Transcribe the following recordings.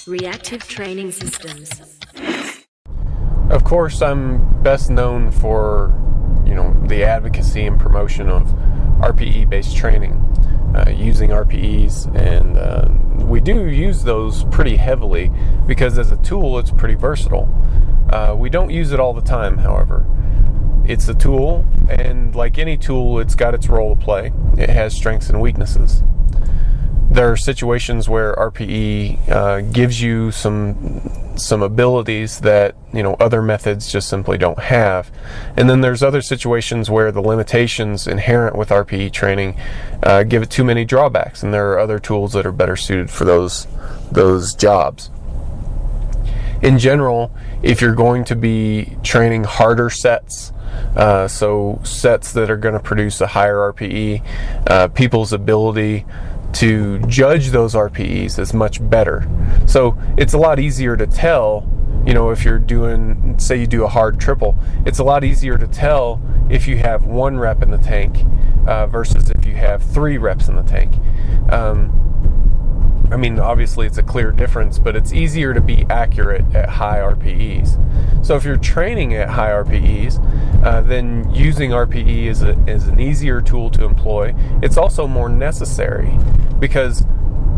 Reactive training systems. Of course, I'm best known for, the advocacy and promotion of RPE-based training, using RPEs, and we do use those pretty heavily because as a tool, it's pretty versatile. We don't use it all the time, however. It's a tool, and like any tool, it's got its role to play. It has strengths and weaknesses. There are situations where RPE gives you some abilities that other methods just simply don't have, and then there's other situations where the limitations inherent with RPE training give it too many drawbacks, and there are other tools that are better suited for those jobs. In general, if you're going to be training harder sets, so sets that are going to produce a higher RPE, people's ability to judge those RPEs is much better. So it's a lot easier to tell, if you're doing, say you do a hard triple, it's a lot easier to tell if you have 1 rep in the tank versus if you have 3 reps in the tank. Obviously it's a clear difference, but it's easier to be accurate at high RPEs. So if you're training at high RPEs, then using RPE is an easier tool to employ. It's also more necessary because,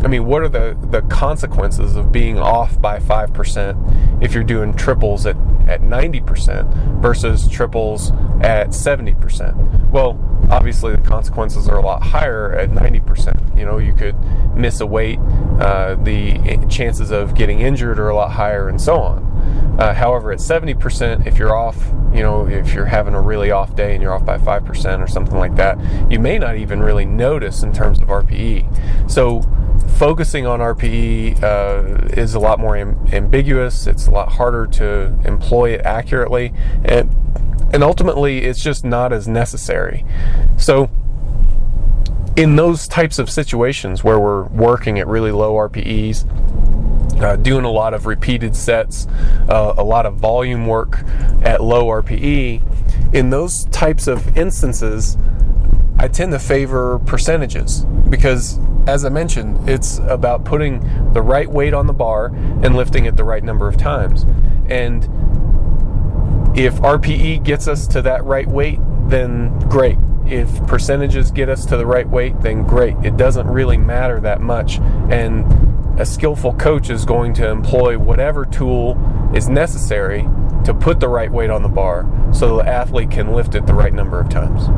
what are the consequences of being off by 5% if you're doing triples at 90% versus triples at 70%? Well, obviously the consequences are a lot higher at 90%. You could miss a weight, the chances of getting injured are a lot higher, and so on. However, at 70%, if you're off, if you're having a really off day and you're off by 5% or something like that, you may not even really notice in terms of RPE. So focusing on RPE is a lot more ambiguous. It's a lot harder to employ it accurately, and ultimately it's just not as necessary. So in those types of situations where we're working at really low RPEs, doing a lot of repeated sets, a lot of volume work at low RPE, in those types of instances, I tend to favor percentages because, as I mentioned, it's about putting the right weight on the bar and lifting it the right number of times. And if RPE gets us to that right weight, then great. If percentages get us to the right weight, then great. It doesn't really matter that much. And a skillful coach is going to employ whatever tool is necessary to put the right weight on the bar so the athlete can lift it the right number of times.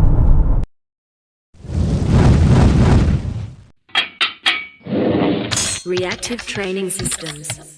Reactive training systems.